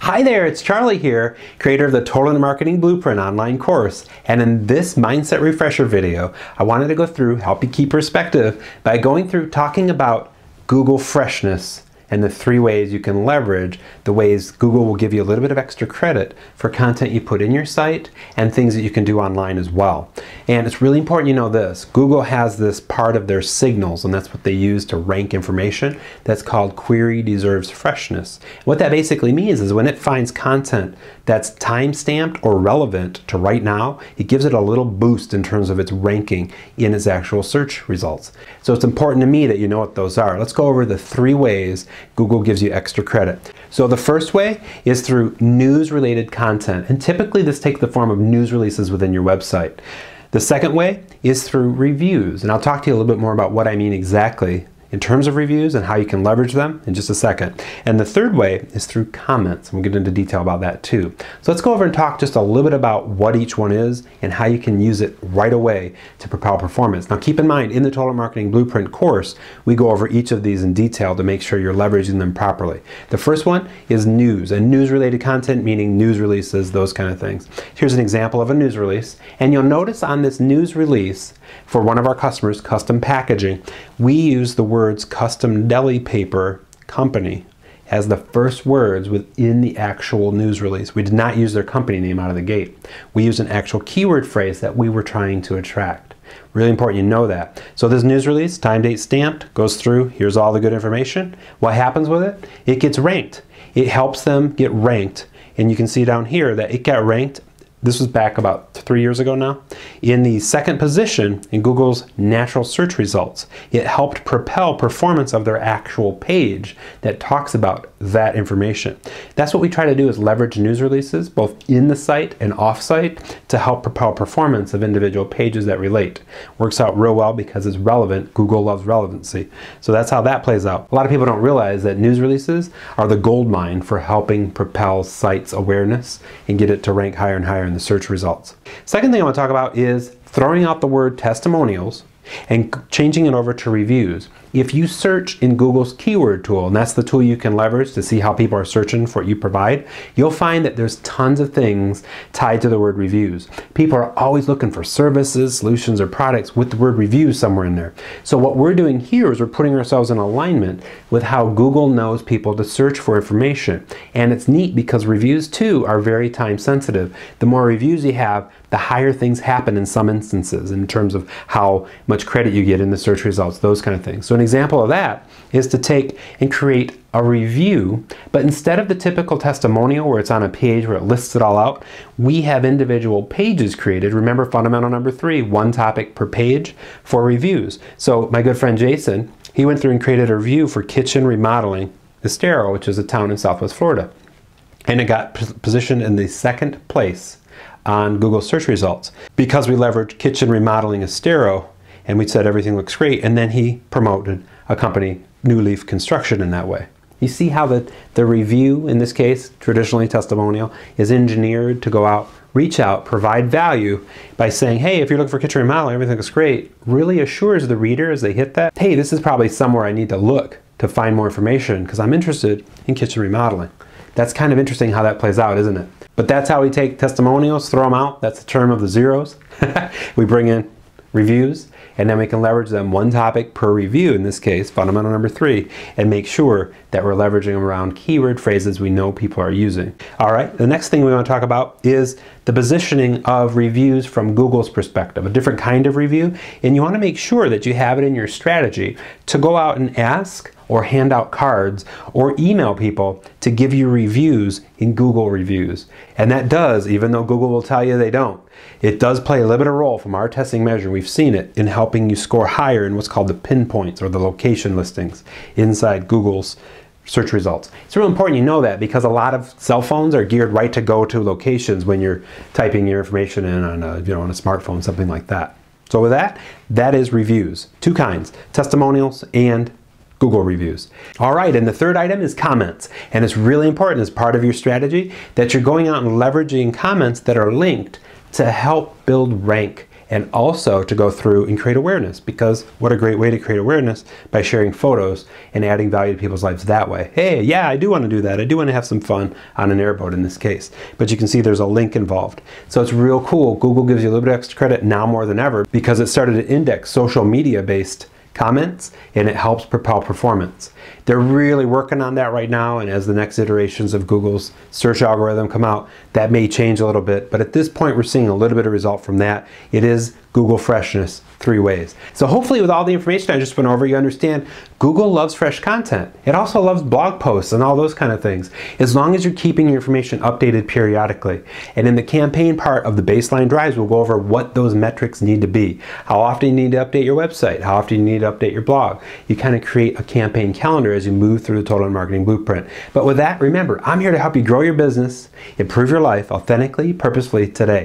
Hi there, it's Charlie here, creator of the Total Marketing Blueprint online course. And in this Mindset Refresher video, I wanted to go through, help you keep perspective by going through talking about Google Freshness and the 3 ways you can leverage the ways Google will give you a little bit of extra credit for content you put in your site and things that you can do online as well. And it's really important you know this. Google has this part of their signals, and that's what they use to rank information. That's called query deserves freshness. What that basically means is when it finds content that's time-stamped or relevant to right now, it gives it a little boost in terms of its ranking in its actual search results. So it's important to me that you know what those are. Let's go over the 3 ways Google gives you extra credit. So the first way is through news-related content, and typically this takes the form of news releases within your website. The second way is through reviews, and I'll talk to you a little bit more about what I mean exactly in terms of reviews and how you can leverage them in just a second. And the third way is through comments. We'll get into detail about that too. So let's go over and talk just a little bit about what each one is and how you can use it right away to propel performance. Now keep in mind, in the Total Marketing Blueprint course, we go over each of these in detail to make sure you're leveraging them properly. The first one is news, and news-related content, meaning news releases, those kind of things. Here's an example of a news release, and you'll notice on this news release for one of our customers, Custom Packaging, we use the words Custom Deli Paper Company as the first words within the actual news release. We did not use their company name out of the gate. We used an actual keyword phrase that we were trying to attract. Really important you know that. So this news release, time, date stamped, goes through, here's all the good information. What happens with it? It gets ranked. It helps them get ranked. And you can see down here that it got ranked, this was back about 3 years ago now, in the 2nd position in Google's natural search results. It helped propel performance of their actual page that talks about that information. That's what we try to do, is leverage news releases both in the site and off-site to help propel performance of individual pages that relate. Works out real well because it's relevant. Google loves relevancy. So that's how that plays out. A lot of people don't realize that news releases are the gold mine for helping propel sites' awareness and get it to rank higher and higher in the search results. Second thing I want to talk about is throwing out the word testimonials and changing it over to reviews. If you search in Google's keyword tool, and that's the tool you can leverage to see how people are searching for what you provide, you'll find that there's tons of things tied to the word reviews. People are always looking for services, solutions, or products with the word reviews somewhere in there. So what we're doing here is we're putting ourselves in alignment with how Google knows people to search for information. And it's neat because reviews too are very time sensitive. The more reviews you have, the higher things happen in some instances in terms of how much credit you get in the search results, those kind of things. So an example of that is to take and create a review, but instead of the typical testimonial where it's on a page where it lists it all out, we have individual pages created. Remember fundamental number 3, 1 topic per page for reviews. So my good friend Jason, he went through and created a review for kitchen remodeling Estero, which is a town in Southwest Florida. And it got positioned in the 2nd place on Google search results because we leveraged kitchen remodeling Estero, and we said everything looks great, and then he promoted a company, New Leaf Construction, in that way. You see how the review, in this case, traditionally testimonial, is engineered to go out, reach out, provide value by saying, hey, if you're looking for kitchen remodeling, everything looks great, really assures the reader as they hit that, hey, this is probably somewhere I need to look to find more information because I'm interested in kitchen remodeling. That's kind of interesting how that plays out, isn't it? But that's how we take testimonials, throw them out. That's the term of the zeros. We bring in reviews, and then we can leverage them 1 topic per review, in this case, fundamental number 3, and make sure that we're leveraging them around keyword phrases we know people are using. All right, the next thing we want to talk about is the positioning of reviews from Google's perspective, a different kind of review, and you want to make sure that you have it in your strategy to go out and ask or hand out cards or email people to give you reviews in Google reviews. And that does, even though Google will tell you they don't, it does play a little bit of role from our testing measure. We've seen it in helping you score higher in what's called the pinpoints or the location listings inside Google's search results. It's real important you know that because a lot of cell phones are geared right to go to locations when you're typing your information in on a, on a smartphone, something like that. So with that, that is reviews. 2 kinds, testimonials and Google reviews. All right, and the third item is comments. And it's really important as part of your strategy that you're going out and leveraging comments that are linked to help build rank and also to go through and create awareness, because what a great way to create awareness by sharing photos and adding value to people's lives that way. Hey, yeah, I do want to do that. I do want to have some fun on an airboat in this case. But you can see there's a link involved. So it's real cool. Google gives you a little bit extra credit now more than ever because it started to index social media based comments, and it helps propel performance. They're really working on that right now, and as the next iterations of Google's search algorithm come out, that may change a little bit, but at this point we're seeing a little bit of result from that. It is Google Freshness 3 ways. So hopefully with all the information I just went over, you understand Google loves fresh content. It also loves blog posts and all those kind of things, as long as you're keeping your information updated periodically. And in the campaign part of the baseline drives, we'll go over what those metrics need to be. How often you need to update your website, how often you need to update your blog. You kind of create a campaign calendar as you move through the Total Marketing Blueprint. But with that, remember, I'm here to help you grow your business, improve your life authentically, purposefully today.